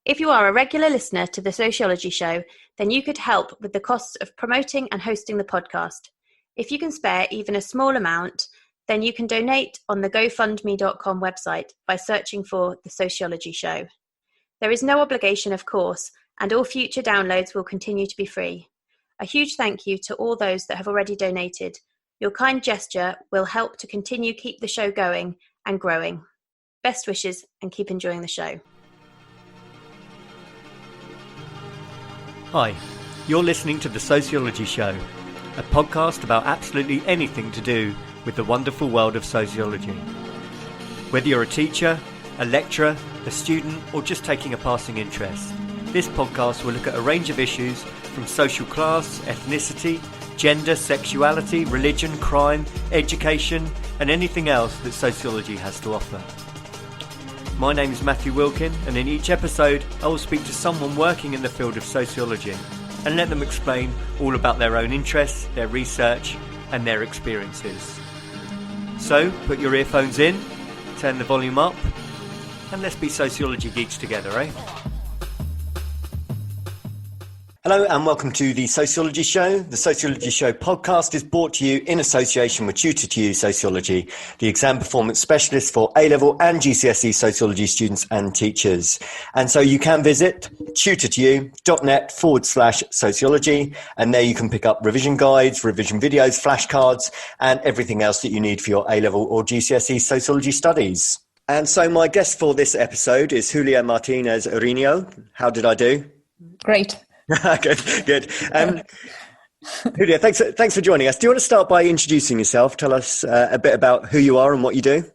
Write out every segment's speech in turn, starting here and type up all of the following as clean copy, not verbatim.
If you are a regular listener to the Sociology Show, then you could help with the costs of promoting and hosting the podcast. If you can spare even a small amount, then you can donate on the GoFundMe.com website by searching for The Sociology Show. There is no obligation, of course, and all future downloads will continue to be free. A huge thank you to all those that have already donated. Your kind gesture will help to continue keep the show going and growing. Best wishes and keep enjoying the show. Hi, you're listening to The Sociology Show, a podcast about absolutely anything to do with the wonderful world of sociology. Whether you're a teacher, a lecturer, a student, or just taking a passing interest, this podcast will look at a range of issues from social class, ethnicity, gender, sexuality, religion, crime, education, and anything else that sociology has to offer. My name is Matthew Wilkin, and in each episode I will speak to someone working in the field of sociology and let them explain all about their own interests, their research and their experiences. So put your earphones in, turn the volume up, and let's be sociology geeks together, eh? Hello and welcome to The Sociology Show. The Sociology Show podcast is brought to you in association with Tutor2U Sociology, the exam performance specialist for A-level and GCSE sociology students and teachers. And so you can visit tutor2u.net/sociology, and there you can pick up revision guides, revision videos, flashcards, and everything else that you need for your A-level or GCSE sociology studies. And so my guest for this episode is Julia Martinez-Arino. How did I do? Great. Good. Julia, thanks for joining us. Do you want to start by introducing yourself? Tell us a bit about who you are and what you do.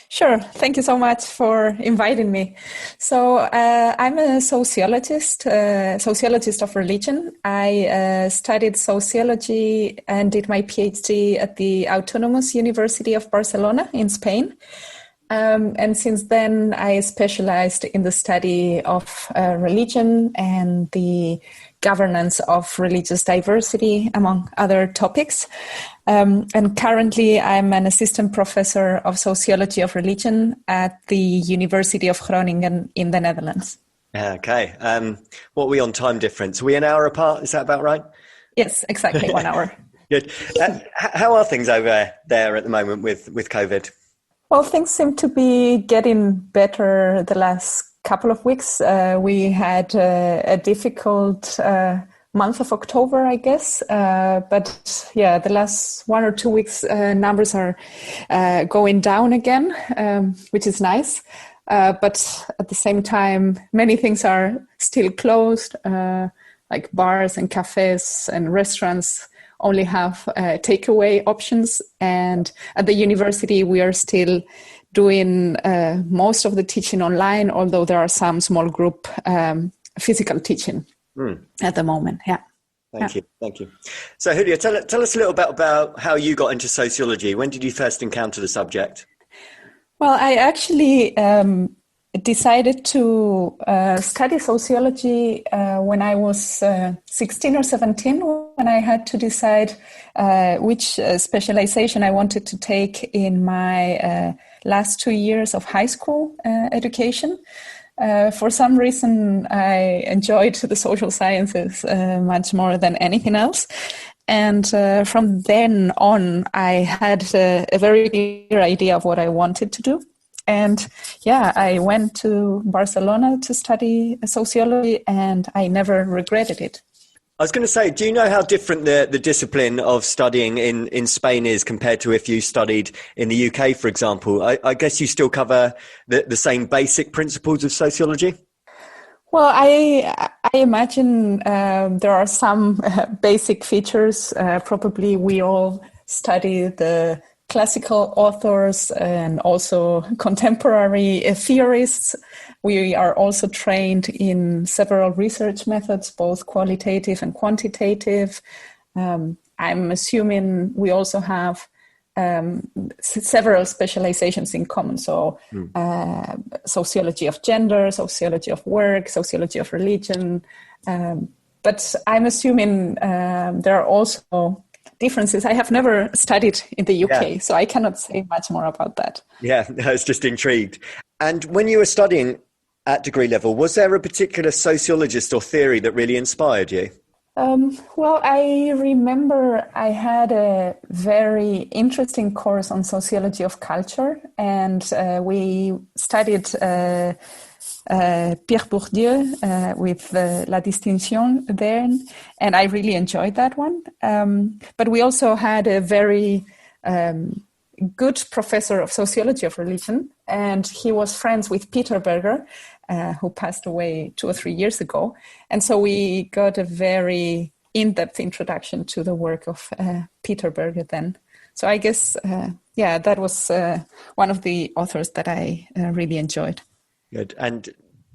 Sure. Thank you so much for inviting me. So I'm a sociologist of religion. I studied sociology and did my PhD at the Autonomous University of Barcelona in Spain. And since then, I specialized in the study of religion and the governance of religious diversity, among other topics. And currently, I'm an assistant professor of sociology of religion at the University of Groningen in the Netherlands. Okay. What are we on time difference? Are we an hour apart? Is that about right? Yes, exactly 1 hour. Good. How are things over there at the moment with COVID? Well, things seem to be getting better the last couple of weeks. We had a difficult month of October, I guess. But yeah, the last 1 or 2 weeks, numbers are going down again, which is nice. But at the same time, many things are still closed, like bars and cafes and restaurants only have takeaway options. And at the university, we are still doing most of the teaching online, although there are some small group physical teaching at the moment. Yeah. Thank you. So Julia, tell us a little bit about how you got into sociology. When did you first encounter the subject? Well, I actually decided to study sociology when I was 16 or 17, when I had to decide which specialization I wanted to take in my last 2 years of high school education. For some reason, I enjoyed the social sciences much more than anything else. And from then on, I had a very clear idea of what I wanted to do. And yeah, I went to Barcelona to study sociology, and I never regretted it. I was going to say, do you know how different the discipline of studying in Spain is compared to if you studied in the UK, for example? I guess you still cover the same basic principles of sociology? Well, I imagine there are some basic features. Probably we all study the classical authors and also contemporary theorists. We are also trained in several research methods, both qualitative and quantitative. I'm assuming we also have several specializations in common. So sociology of gender, sociology of work, sociology of religion. But I'm assuming there are also differences. I have never studied in the UK, so I cannot say much more about that. Yeah, I was just intrigued. And when you were studying at degree level, was there a particular sociologist or theory that really inspired you? Well, I remember I had a very interesting course on sociology of culture, and we studied Pierre Bourdieu with La Distinction there, and I really enjoyed that one. But we also had a very good professor of sociology of religion, and he was friends with Peter Berger, who passed away 2 or 3 years ago. And so we got a very in-depth introduction to the work of Peter Berger then. So I guess, that was one of the authors that I really enjoyed. Good. And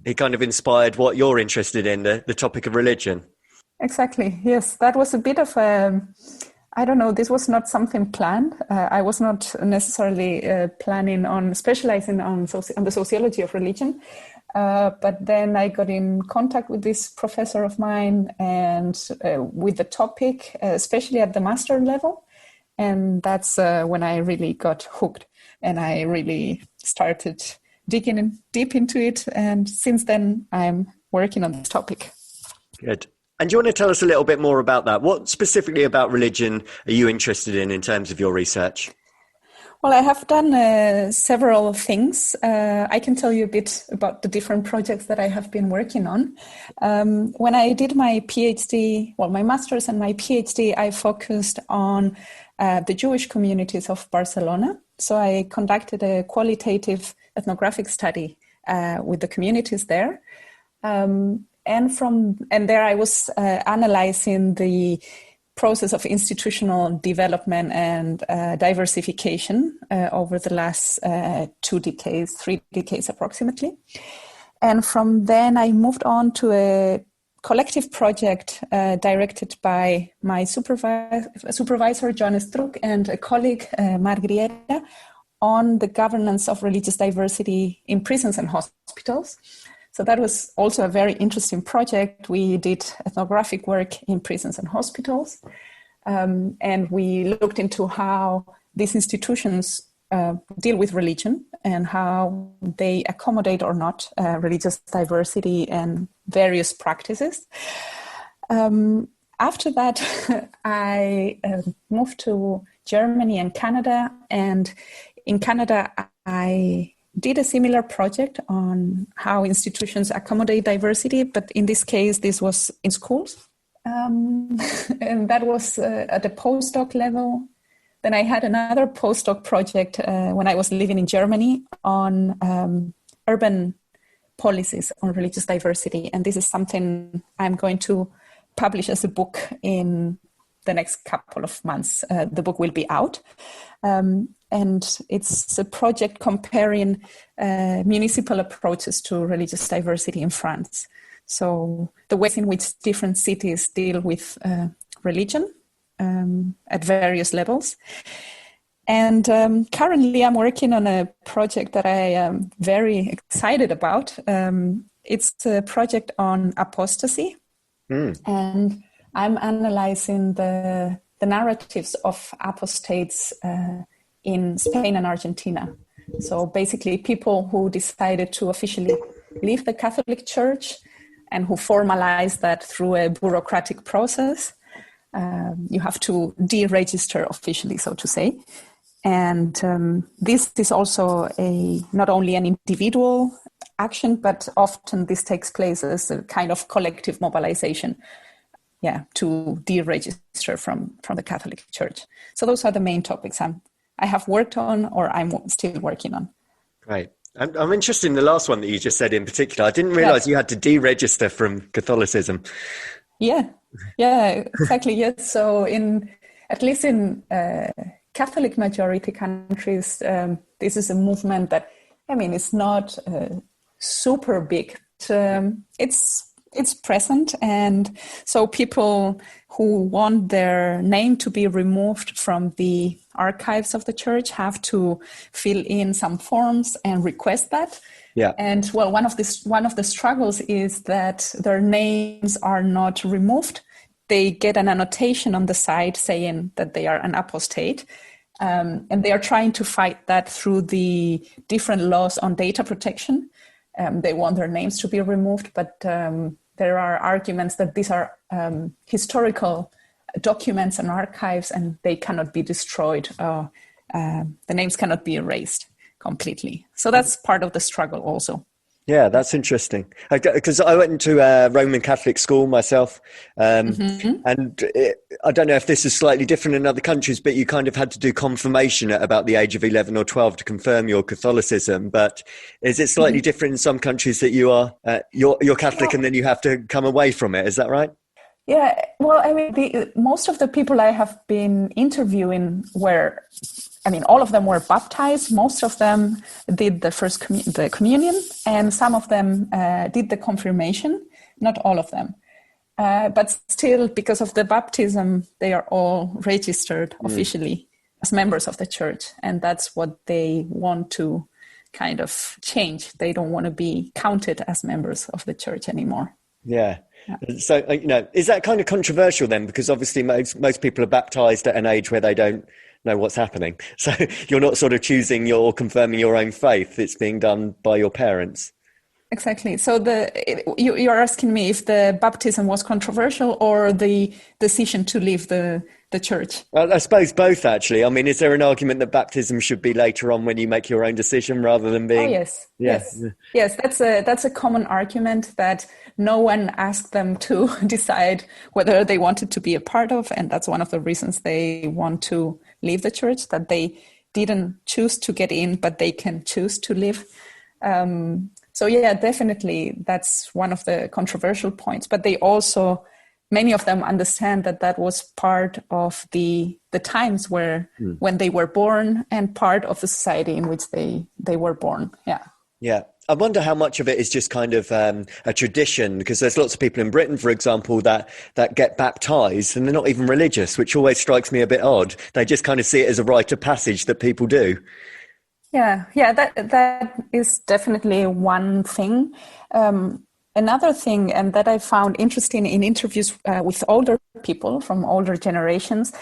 he kind of inspired what you're interested in, the topic of religion. Exactly. Yes, that was a bit of I don't know, this was not something planned. I was not necessarily planning on specializing on the sociology of religion. But then I got in contact with this professor of mine and with the topic, especially at the master level. And that's when I really got hooked and I really started digging deep into it. And since then, I'm working on this topic. Good. And do you want to tell us a little bit more about that? What specifically about religion are you interested in terms of your research? Well, I have done several things. I can tell you a bit about the different projects that I have been working on. When I did my PhD, my master's and my PhD, I focused on the Jewish communities of Barcelona. So I conducted a qualitative ethnographic study with the communities there. And there I was analyzing the process of institutional development and diversification over the last 3 decades approximately. And from then I moved on to a collective project directed by my supervisor, John Struck, and a colleague, Margrieta, on the governance of religious diversity in prisons and hospitals. So that was also a very interesting project. We did ethnographic work in prisons and hospitals, and we looked into how these institutions deal with religion and how they accommodate or not religious diversity and various practices. After that, I moved to Germany and Canada, and in Canada, I did a similar project on how institutions accommodate diversity, but in this case, this was in schools. And that was at the postdoc level. Then I had another postdoc project when I was living in Germany on urban policies on religious diversity. And this is something I'm going to publish as a book in the next couple of months. The book will be out. And it's a project comparing municipal approaches to religious diversity in France. So the ways in which different cities deal with religion at various levels. And currently I'm working on a project that I am very excited about. It's a project on apostasy. And I'm analyzing the narratives of apostates in Spain and Argentina. So basically people who decided to officially leave the Catholic Church and who formalized that through a bureaucratic process. You have to deregister officially, so to say. And this is also not only an individual action, but often this takes place as a kind of collective mobilization, to deregister from the Catholic Church. So those are the main topics I have worked on, or I'm still working on. Right. I'm interested in the last one that you just said in particular. I didn't realize you had to deregister from Catholicism. Yeah, exactly. Yes. So at least in Catholic majority countries, this is a movement that, it's not super big. But, it's present, and so people who want their name to be removed from the archives of the church have to fill in some forms and request that. Yeah. And one of the struggles is that their names are not removed. They get an annotation on the side saying that they are an apostate. And they are trying to fight that through the different laws on data protection. They want their names to be removed, but there are arguments that these are historical documents and archives, and they cannot be destroyed. The names cannot be erased completely. So that's part of the struggle also. Yeah, that's interesting. Because I went to a Roman Catholic school myself, and I don't know if this is slightly different in other countries, but you kind of had to do confirmation at about the age of 11 or 12 to confirm your Catholicism. But is it slightly different in some countries that you're Catholic and then you have to come away from it? Is that right? Yeah, well, I mean, most of the people I have been interviewing all of them were baptized. Most of them did the communion, and some of them did the confirmation. Not all of them. But still, because of the baptism, they are all registered officially as members of the church. And that's what they want to kind of change. They don't want to be counted as members of the church anymore. Yeah. So, is that kind of controversial then? Because obviously most people are baptized at an age where they don't know what's happening. So you're not sort of choosing or confirming your own faith. It's being done by your parents. Exactly. So you're asking me if the baptism was controversial or the decision to leave the church? Well, I suppose both, actually. I mean, is there an argument that baptism should be later on when you make your own decision rather than being... Oh, yes. That's a common argument that no one asked them to decide whether they wanted to be a part of. And that's one of the reasons they want to leave the church, that they didn't choose to get in, but they can choose to leave. So yeah, definitely that's one of the controversial points. But they also, many of them understand that was part of the times when they were born and part of the society in which they were born. Yeah. Yeah. I wonder how much of it is just kind of a tradition, because there's lots of people in Britain, for example, that get baptized and they're not even religious, which always strikes me a bit odd. They just kind of see it as a rite of passage that people do. Yeah, that is definitely one thing. Another thing, and that I found interesting in interviews with older people from older generations,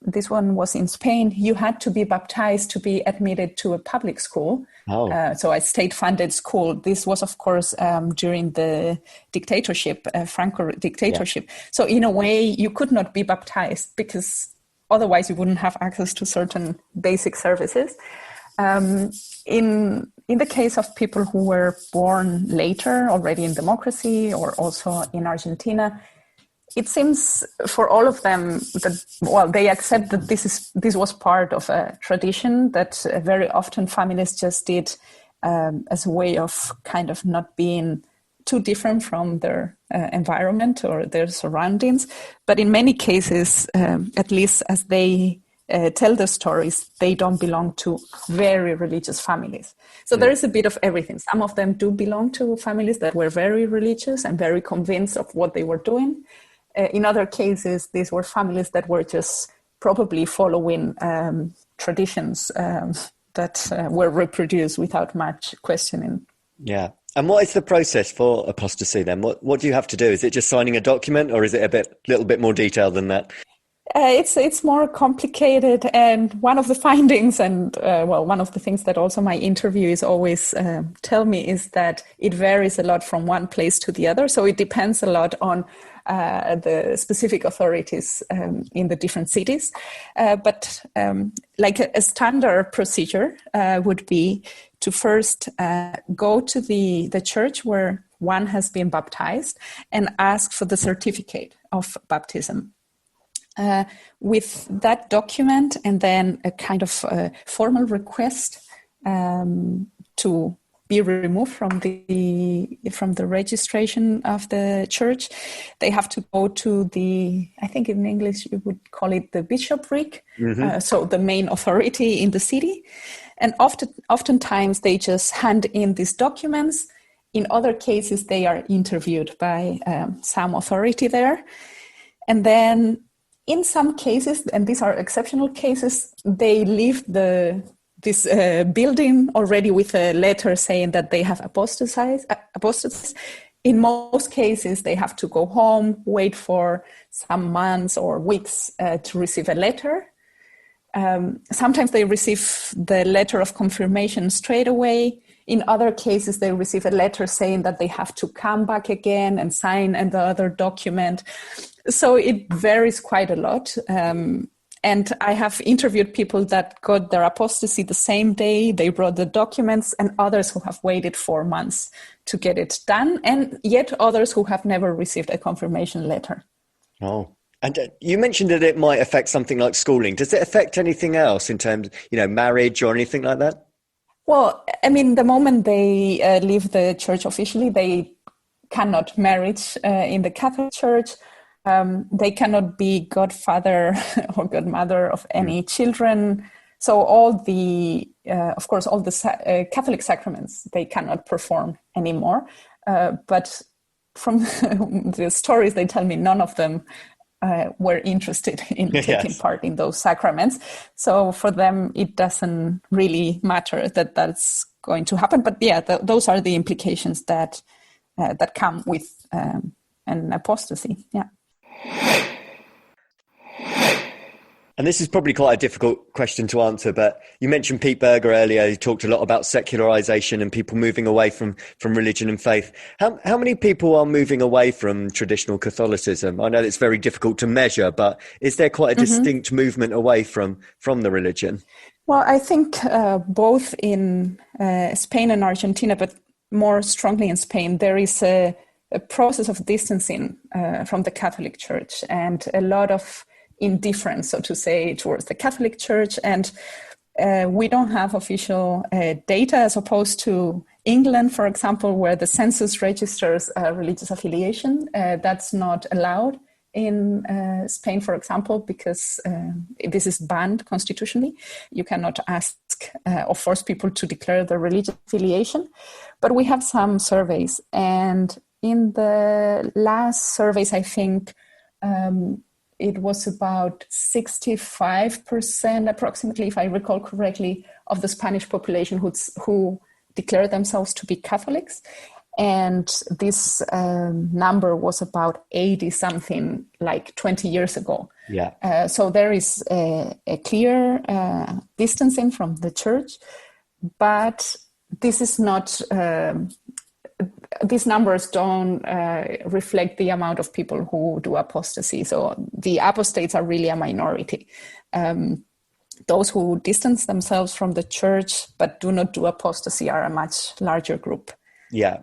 this one was in Spain. You had to be baptized to be admitted to a public school. Oh. So a state-funded school. This was, of course, during the dictatorship, Franco dictatorship. Yeah. So in a way, you could not be baptized because otherwise you wouldn't have access to certain basic services. In the case of people who were born later, already in democracy, or also in Argentina, it seems for all of them that, well, they accept that this was part of a tradition that very often families just did as a way of kind of not being too different from their environment or their surroundings. But in many cases, at least as they tell the stories, they don't belong to very religious families. So there is a bit of everything. Some of them do belong to families that were very religious and very convinced of what they were doing. In other cases, these were families that were just probably following traditions that were reproduced without much questioning. Yeah. And what is the process for apostasy then? What do you have to do? Is it just signing a document, or is it little bit more detailed than that? It's more complicated, and one of the findings, and one of the things that also my interviewees always tell me is that it varies a lot from one place to the other. So it depends a lot on the specific authorities in the different cities. But like a standard procedure would be to first go to the church where one has been baptized and ask for the certificate of baptism. With that document and then a kind of formal request to be removed from the registration of the church, they have to go to I think in English you would call it the bishopric, so the main authority in the city. And oftentimes they just hand in these documents. In other cases, they are interviewed by some authority there. And then in some cases, and these are exceptional cases, they leave this building already with a letter saying that they have apostatized. In most cases, they have to go home, wait for some months or weeks to receive a letter. Sometimes they receive the letter of confirmation straight away. In other cases, they receive a letter saying that they have to come back again and sign and the other document. So it varies quite a lot. And I have interviewed people that got their apostasy the same day they brought the documents, and others who have waited 4 months to get it done, and yet others who have never received a confirmation letter. Oh, and you mentioned that it might affect something like schooling. Does it affect anything else in terms, marriage or anything like that? Well, I mean, the moment they leave the church officially, they cannot marry in the Catholic Church. They cannot be godfather or godmother of any children. So all the, of course, all the Catholic sacraments, they cannot perform anymore. But from the stories they tell me, none of them were interested in taking part in those sacraments. So for them, it doesn't really matter that that's going to happen. But yeah, those are the implications that come with an apostasy. Yeah. And this is probably quite a difficult question to answer, but you mentioned Pete Berger earlier. He talked a lot about secularization and people moving away from religion and faith. How many people are moving away from traditional Catholicism? I know it's very difficult to measure, but is there quite a distinct movement away from the religion? Well, I think both in Spain and Argentina, but more strongly in Spain, there is a process of distancing from the Catholic Church and a lot of indifference, so to say, towards the Catholic Church. And we don't have official data as opposed to England, for example, where the census registers religious affiliation. That's not allowed in Spain, for example, because this is banned constitutionally. You cannot ask or force people to declare their religious affiliation. But we have some surveys, and in the last surveys, I think it was about 65% approximately, if I recall correctly, of the Spanish population who declared themselves to be Catholics. And this number was about 80 something like 20 years ago. Yeah. So there is a clear distancing from the church, but this is not... these numbers don't reflect the amount of people who do apostasy. So the apostates are really a minority. Those who distance themselves from the church but do not do apostasy are a much larger group. Yeah.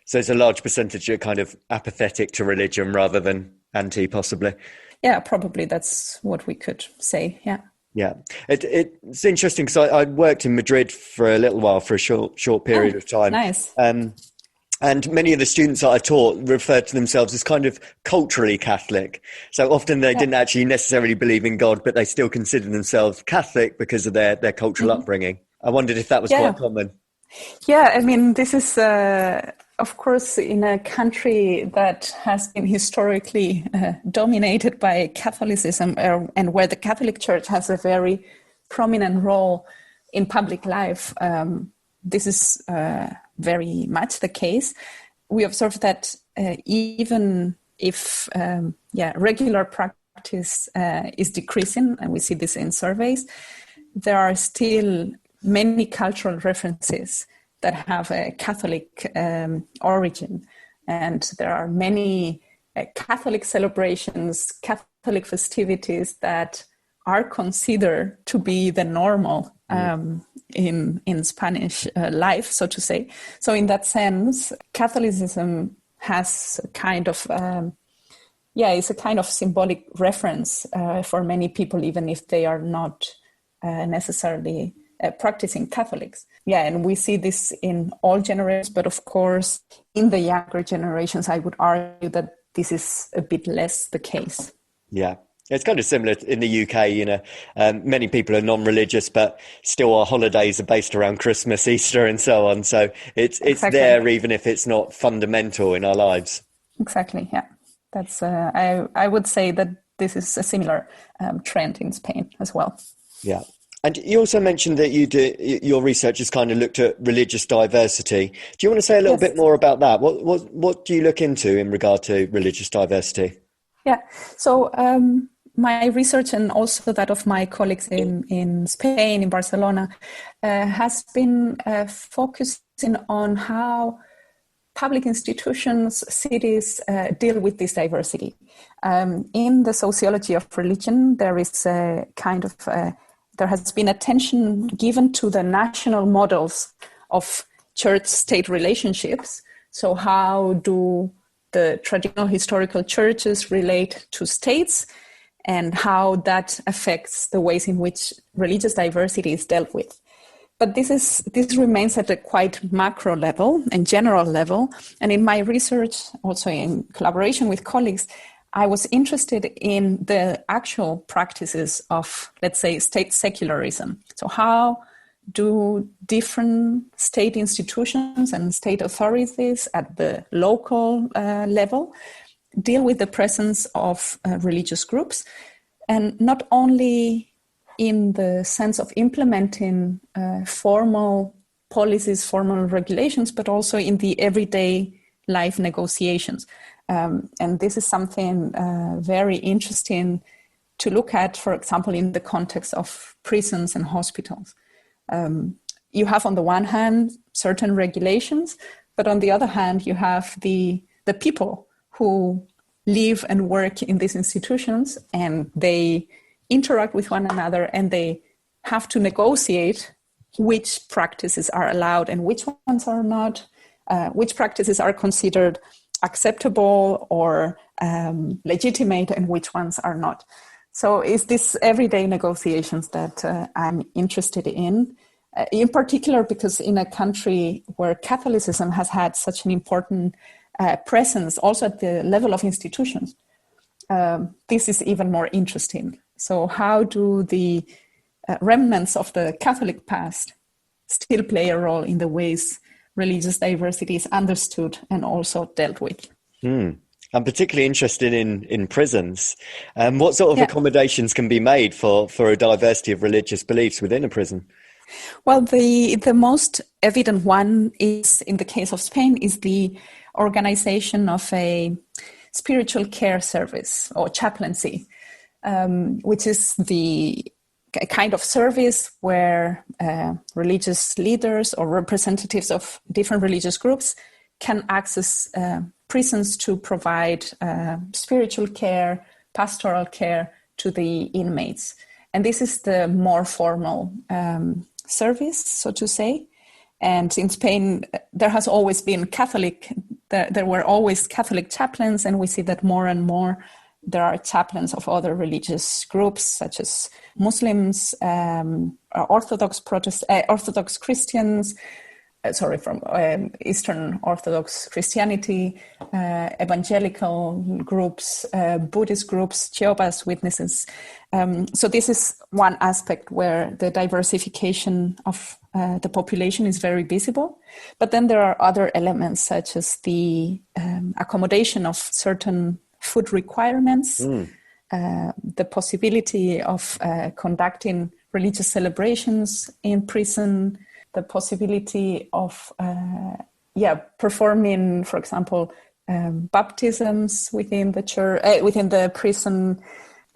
So it's a large percentage that are kind of apathetic to religion rather than anti, possibly. Yeah, probably that's what we could say. Yeah. Yeah, it's interesting because I worked in Madrid for a little while, for a short period of time. Nice. And many of the students that I taught referred to themselves as kind of culturally Catholic. So often they didn't actually necessarily believe in God, but they still considered themselves Catholic because of their cultural upbringing. I wondered if that was quite common. Yeah, I mean, this is, of course, in a country that has been historically dominated by Catholicism and where the Catholic Church has a very prominent role in public life. This is very much the case. We observe that even if regular practice is decreasing, and we see this in surveys, there are still many cultural references that have a Catholic origin. And there are many Catholic celebrations, Catholic festivities that are considered to be the normal in Spanish life, so to say. So in that sense, Catholicism has a kind of, it's a kind of symbolic reference for many people, even if they are not necessarily practicing Catholics. Yeah, and we see this in all generations, but of course, in the younger generations, I would argue that this is a bit less the case. Yeah. It's kind of similar in the UK, many people are non-religious, but still our holidays are based around Christmas, Easter and so on. So it's there, even if it's not fundamental in our lives. Exactly, yeah. That's I would say that this is a similar trend in Spain as well. Yeah. And you also mentioned that your research has kind of looked at religious diversity. Do you want to say a little bit more about that? What do you look into in regard to religious diversity? Yeah, so my research and also that of my colleagues in Spain, in Barcelona, has been focusing focusing on how public institutions, cities deal with this diversity. In the sociology of religion, there is a kind of, there has been attention given to the national models of church-state relationships. So how do the traditional historical churches relate to states, and how that affects the ways in which religious diversity is dealt with. But this remains at a quite macro level and general level. And in my research, also in collaboration with colleagues, I was interested in the actual practices of, let's say, state secularism. So how do different state institutions and state authorities at the local level deal with the presence of religious groups? And not only in the sense of implementing formal policies, formal regulations, but also in the everyday life negotiations. And this is something very interesting to look at, for example, in the context of prisons and hospitals. You have, on the one hand, certain regulations, but on the other hand, you have the people who live and work in these institutions, and they interact with one another, and they have to negotiate which practices are allowed and which ones are not, which practices are considered acceptable or legitimate and which ones are not. So it's this everyday negotiations that I'm interested in particular because in a country where Catholicism has had such an important presence also at the level of institutions, this is even more interesting. So how do the remnants of the Catholic past still play a role in the ways religious diversity is understood and also dealt with? I'm particularly interested in prisons. What sort of accommodations can be made for a diversity of religious beliefs within a prison? Well, the most evident one is, in the case of Spain, is the organization of a spiritual care service or chaplaincy, which is the kind of service where religious leaders or representatives of different religious groups can access prisons to provide spiritual care, pastoral care to the inmates. And this is the more formal service, so to say. And in Spain, there has always been there were always Catholic chaplains, and we see that more and more there are chaplains of other religious groups, such as Muslims, Orthodox Christians, from Eastern Orthodox Christianity, evangelical groups, Buddhist groups, Jehovah's Witnesses. So this is one aspect where the diversification of the population is very visible. But then there are other elements, such as the accommodation of certain food requirements, the possibility of conducting religious celebrations in prison, the possibility of performing, for example, baptisms within the church, within the prison.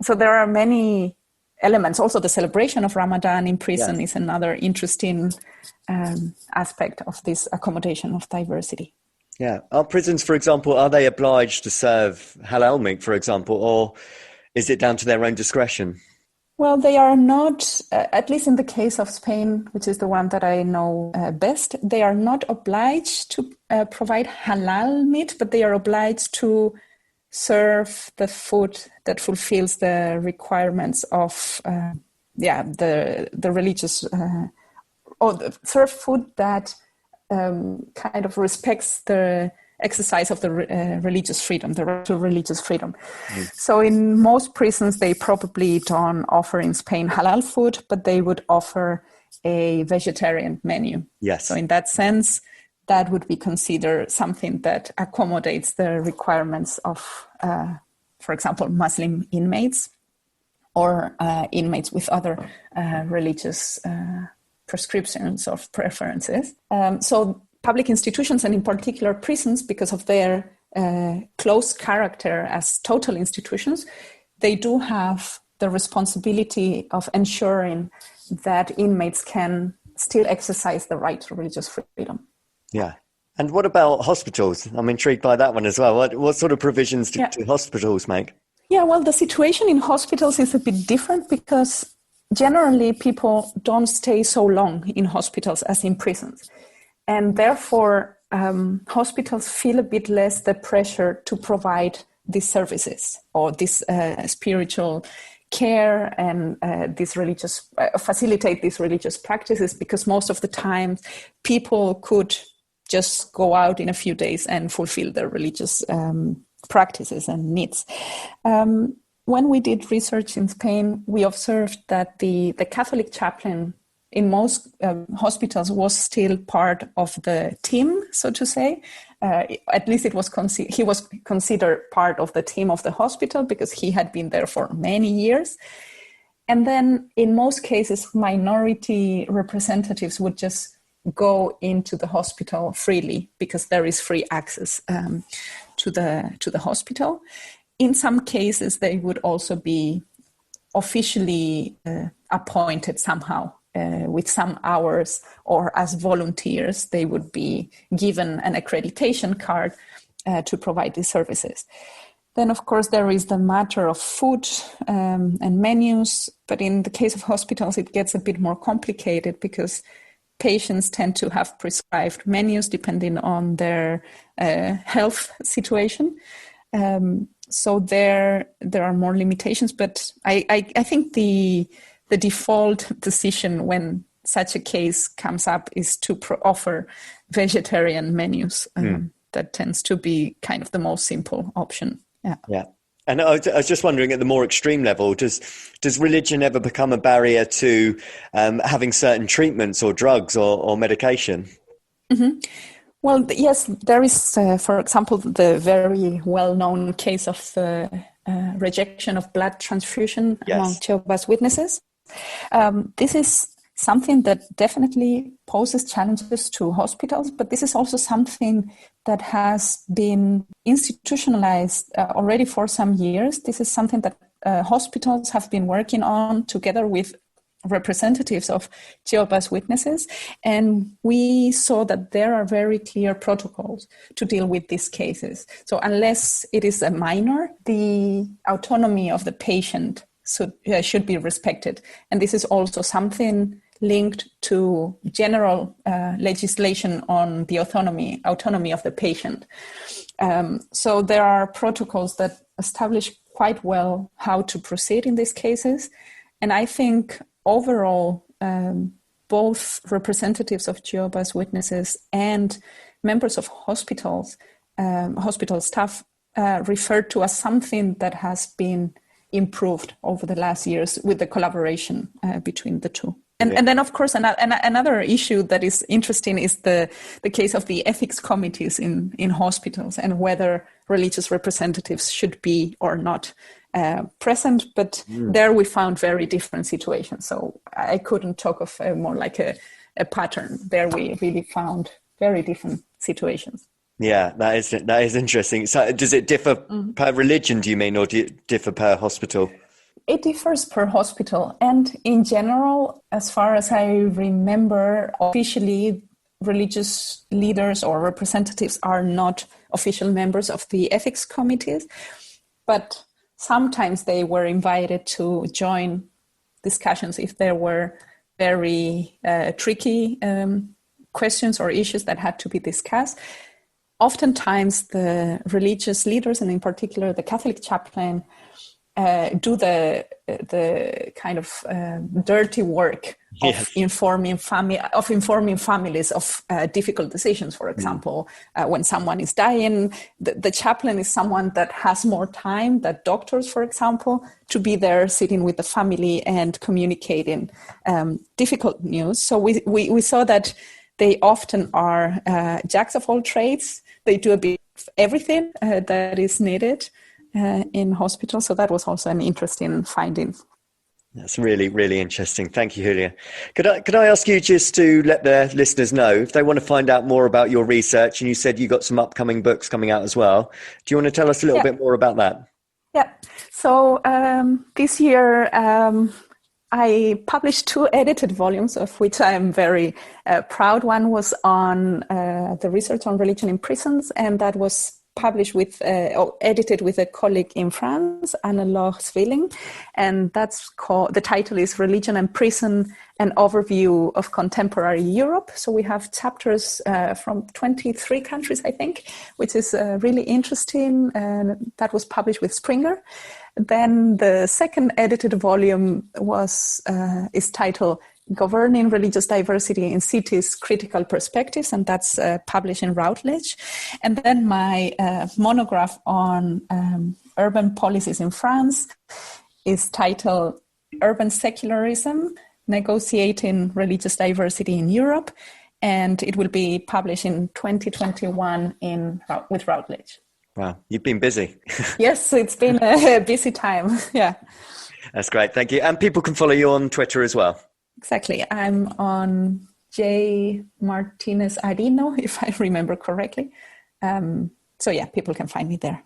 So there are many elements. Also, the celebration of Ramadan in prison is another interesting aspect of this accommodation of diversity. Yeah. Are prisons, for example, are they obliged to serve halal meat, for example, or is it down to their own discretion? Well, they are not, at least in the case of Spain, which is the one that I know best, they are not obliged to provide halal meat, but they are obliged to serve the food that fulfills the requirements of the religious, serve food that kind of respects the exercise of the religious freedom, the right to religious freedom. So in most prisons, they probably don't offer in Spain halal food, but they would offer a vegetarian menu. Yes. So in that sense, that would be considered something that accommodates the requirements of, for example, Muslim inmates or inmates with other religious prescriptions or preferences. So public institutions, and in particular prisons, because of their close character as total institutions, they do have the responsibility of ensuring that inmates can still exercise the right to religious freedom. Yeah. And what about hospitals? I'm intrigued by that one as well. What sort of provisions do hospitals make? Yeah, well, the situation in hospitals is a bit different because generally people don't stay so long in hospitals as in prisons. And therefore, hospitals feel a bit less the pressure to provide these services or this spiritual care and facilitate these religious practices, because most of the time people could just go out in a few days and fulfill their religious practices and needs. When we did research in Spain, we observed that the Catholic chaplain in most hospitals was still part of the team, so to say. At least he was considered part of the team of the hospital because he had been there for many years. And then in most cases, minority representatives would just go into the hospital freely because there is free access to the hospital. In some cases, they would also be officially appointed somehow with some hours, or as volunteers, they would be given an accreditation card to provide these services. Then, of course, there is the matter of food and menus. But in the case of hospitals, it gets a bit more complicated because patients tend to have prescribed menus depending on their health situation. So there are more limitations. But I think the default decision when such a case comes up is to offer vegetarian menus. That tends to be kind of the most simple option. Yeah. And I was just wondering, at the more extreme level, does religion ever become a barrier to having certain treatments or drugs or medication? Mm-hmm. Well, yes, there is, for example, the very well-known case of the rejection of blood transfusion among Jehovah's Witnesses. This is something that definitely poses challenges to hospitals, but this is also something that has been institutionalized already for some years. This is something that hospitals have been working on together with representatives of Jehovah's Witnesses, and we saw that there are very clear protocols to deal with these cases. So unless it is a minor, the autonomy of the patient should be respected. And this is also something linked to general legislation on the autonomy of the patient. So there are protocols that establish quite well how to proceed in these cases. And I think overall, both representatives of Jehovah's Witnesses and members of hospitals, hospital staff, refer to as something that has been improved over the last years with the collaboration between the two. And then, of course, another issue that is interesting is the case of the ethics committees in hospitals and whether religious representatives should be or not present. But there we found very different situations. So I couldn't talk of more like a pattern. There we really found very different situations. Yeah, that is interesting. So does it differ per religion, do you mean, or do it differ per hospital? It differs per hospital. And in general, as far as I remember, officially religious leaders or representatives are not official members of the ethics committees, but sometimes they were invited to join discussions if there were very tricky questions or issues that had to be discussed. Oftentimes the religious leaders, and in particular the Catholic chaplain, do the kind of dirty work of informing families of difficult decisions. For example, when someone is dying, the chaplain is someone that has more time than doctors, for example, to be there sitting with the family and communicating difficult news. So we saw that they often are jacks of all trades. They do a bit of everything that is needed in hospitals. So that was also an interesting finding. That's really, really interesting. Thank you, Julia. Could I ask you just to let the listeners know if they want to find out more about your research, and you said you got some upcoming books coming out as well. Do you want to tell us a little bit more about that? Yeah. So this year, I published 2 edited volumes, of which I am very proud. One was on the research on religion in prisons, and that was published with, or edited with a colleague in France, Anne-Laure Svelling, and that's called, the title is Religion and Prison, an Overview of Contemporary Europe. So we have chapters from 23 countries, I think, which is really interesting, and that was published with Springer. Then the second edited volume is titled Governing Religious Diversity in Cities, Critical Perspectives, and that's published in Routledge. And then my monograph on urban policies in France is titled Urban Secularism, Negotiating Religious Diversity in Europe, and it will be published in 2021 with Routledge. Wow, you've been busy. Yes, it's been a busy time. Yeah. That's great. Thank you. And people can follow you on Twitter as well. Exactly. I'm on J Martinez-Arino, if I remember correctly. So yeah, people can find me there.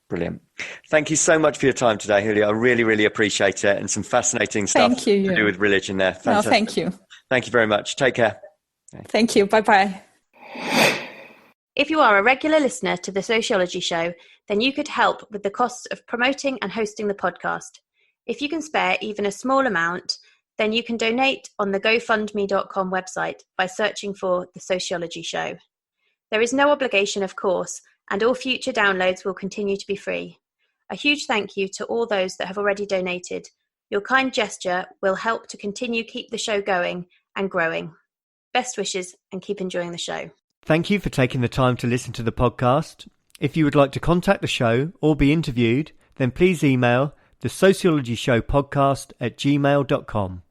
Brilliant. Thank you so much for your time today, Julia. I really, really appreciate it. And some fascinating stuff to do with religion there. Fantastic. No, thank you. Thank you very much. Take care. Thank you. Bye-bye. If you are a regular listener to The Sociology Show, then you could help with the costs of promoting and hosting the podcast. If you can spare even a small amount, then you can donate on the GoFundMe.com website by searching for The Sociology Show. There is no obligation, of course, and all future downloads will continue to be free. A huge thank you to all those that have already donated. Your kind gesture will help to continue keep the show going and growing. Best wishes and keep enjoying the show. Thank you for taking the time to listen to the podcast. If you would like to contact the show or be interviewed, then please email thesociologyshowpodcast@gmail.com.